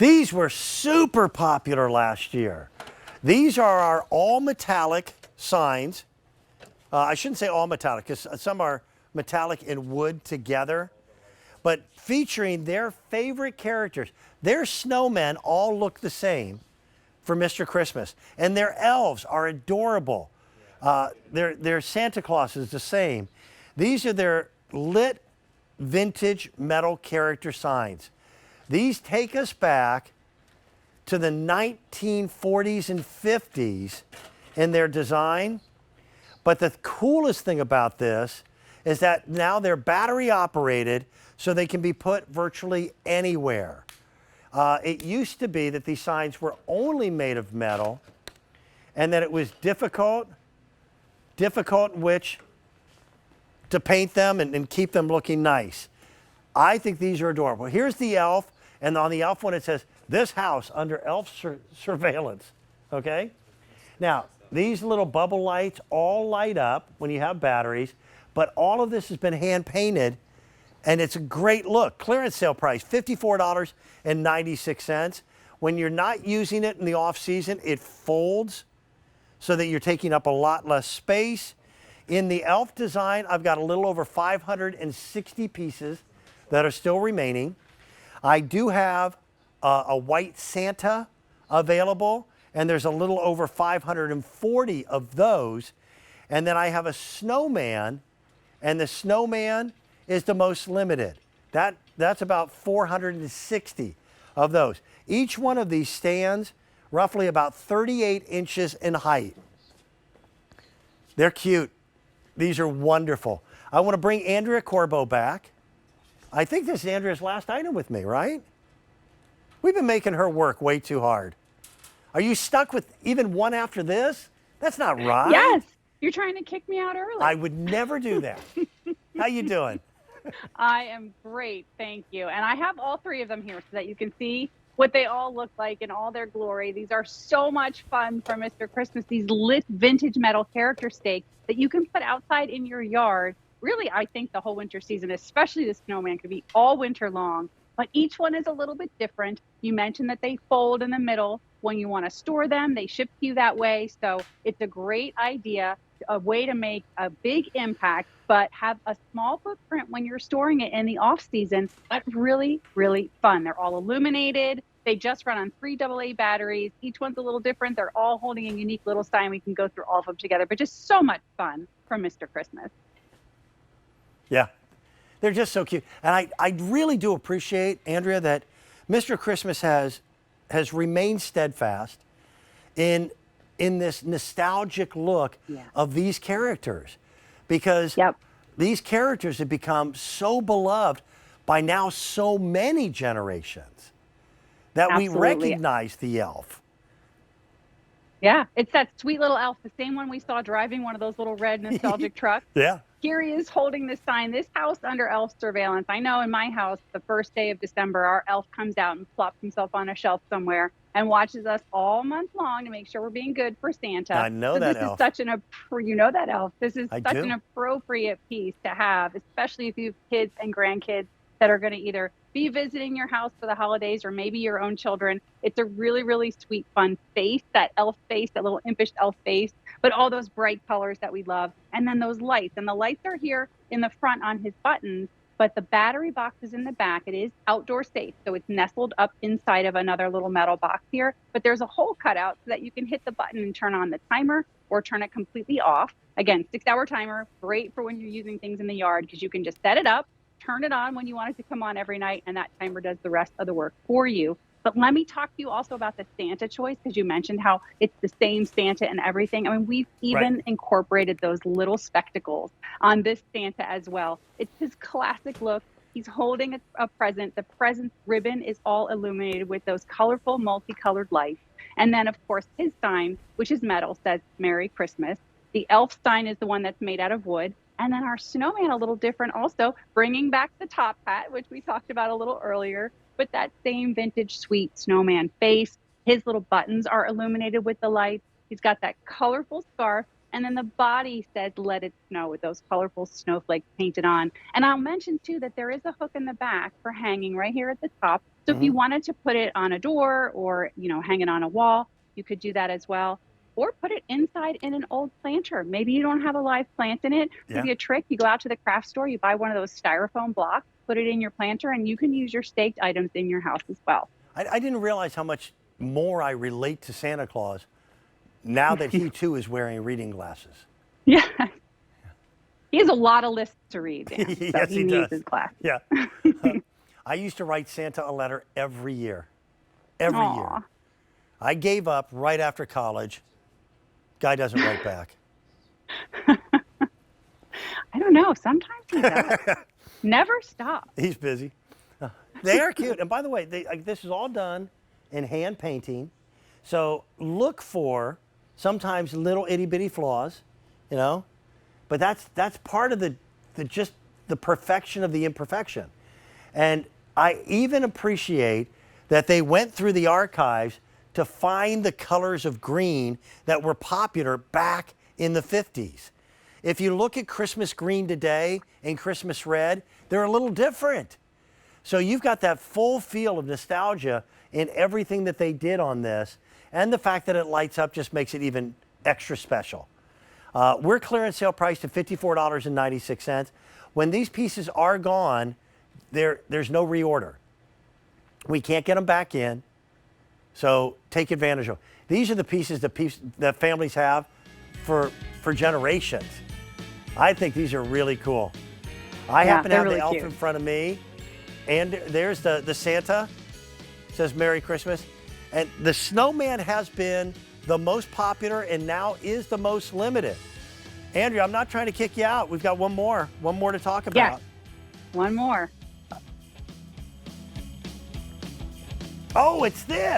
These were super popular last year. These are our all metallic signs. I shouldn't say all metallic because some are metallic and wood together, but featuring their favorite characters. Their snowmen all look the same for Mr. Christmas, and their elves are adorable. Their Santa Claus is the same. These are their lit vintage metal character signs. These take us back to the 1940s and 50s in their design. But the coolest thing about this is that now they're battery operated, so they can be put virtually anywhere. It used to be that these signs were only made of metal and that it was difficult in which to paint them and keep them looking nice. I think these are adorable. Here's the elf, and on the elf one it says, "This house under elf surveillance," okay? Now, these little bubble lights all light up when you have batteries, but all of this has been hand painted, and it's a great look. Clearance sale price, $54.96. When you're not using it in the off season, it folds so that you're taking up a lot less space. In the elf design, I've got a little over 560 pieces that are still remaining. I do have a white Santa available, and there's a little over 540 of those. And then I have a snowman, and the snowman is the most limited. That's about 460 of those. Each one of these stands roughly about 38 inches in height. They're cute. These are wonderful. I want to bring Andrea Corbo back. I think this is Andrea's last item with me, right? We've been making her work way too hard. Are you stuck with even one after this? That's not right. Yes. You're trying to kick me out early. I would never do that. How you doing? I am great, thank you. And I have all three of them here so that you can see what they all look like in all their glory. These are so much fun for Mr. Christmas. These lit vintage metal character stakes that you can put outside in your yard. Really, I think the whole winter season, especially the snowman, could be all winter long. But each one is a little bit different. You mentioned that they fold in the middle. When you want to store them, they ship to you that way. So it's a great idea, a way to make a big impact, but have a small footprint when you're storing it in the off season. But really, really fun. They're all illuminated. They just run on 3 AA batteries. Each one's a little different. They're all holding a unique little sign. We can go through all of them together, but just so much fun from Mr. Christmas. Yeah, they're just so cute. And I really do appreciate, Andrea, that Mr. Christmas has remained steadfast in this nostalgic look of these characters, because these characters have become so beloved by now so many generations that we recognize the elf. Yeah, it's that sweet little elf, the same one we saw driving one of those little red nostalgic trucks. Yeah. Here he is holding this sign, "This house under elf surveillance." I know in my house, the first day of December, our elf comes out and plops himself on a shelf somewhere and watches us all month long to make sure we're being good for Santa. I know that elf. This is you know that elf. This is such an appropriate piece to have, especially if you have kids and grandkids that are going to either be visiting your house for the holidays or maybe your own children. It's a really, really sweet, fun face, that elf face, that little impish elf face, but all those bright colors that we love. And then those lights. And the lights are here in the front on his buttons, but the battery box is in the back. It is outdoor safe, so it's nestled up inside of another little metal box here. But there's a hole cut out so that you can hit the button and turn on the timer or turn it completely off. Again, 6-hour timer, great for when you're using things in the yard because you can just set it up, turn it on when you want it to come on every night, and that timer does the rest of the work for you. But let me talk to you also about the Santa choice, because you mentioned how it's the same Santa and everything. I mean, we've even incorporated those little spectacles on this Santa as well. It's his classic look. He's holding a present. The present ribbon is all illuminated with those colorful, multicolored lights. And then, of course, his sign, which is metal, says "Merry Christmas." The elf sign is the one that's made out of wood. And then our snowman, a little different also, bringing back the top hat, which we talked about a little earlier, but that same vintage sweet snowman face. His little buttons are illuminated with the lights. He's got that colorful scarf And then the body says, let it snow, with those colorful snowflakes painted on. And I'll mention too that there is a hook in the back for hanging right here at the top. So if you wanted to put it on a door or, hang it on a wall, you could do that as well. Or put it inside in an old planter. Maybe you don't have a live plant in it. Yeah. Give you a trick. You go out to the craft store, you buy one of those styrofoam blocks, put it in your planter, and you can use your staked items in your house as well. I didn't realize how much more I relate to Santa Claus now that he too is wearing reading glasses. Yeah. He has a lot of lists to read, Dan, so Yes, he he needs does. his glasses. Yeah. I used to write Santa a letter every year. Every Aw. year. I gave up right after college. Guy doesn't write back. I don't know. Sometimes he does. Never stop. He's busy. They are cute. And by the way, this is all done in hand painting. So look for sometimes little itty bitty flaws, but that's part of the perfection of the imperfection. And I even appreciate that they went through the archives to find the colors of green that were popular back in the 50s. If you look at Christmas green today and Christmas red, they're a little different. So you've got that full feel of nostalgia in everything that they did on this. And the fact that it lights up just makes it even extra special. We're clearance sale priced at $54.96. When these pieces are gone, there's no reorder. We can't get them back in. So take advantage of them. These are the pieces that families have for generations. I think these are really cool. I happen to have really the elf cute in front of me. And there's the Santa. It says Merry Christmas. And the snowman has been the most popular and now is the most limited. Andrea, I'm not trying to kick you out. We've got one more to talk about. Yes. One more. Oh, it's this.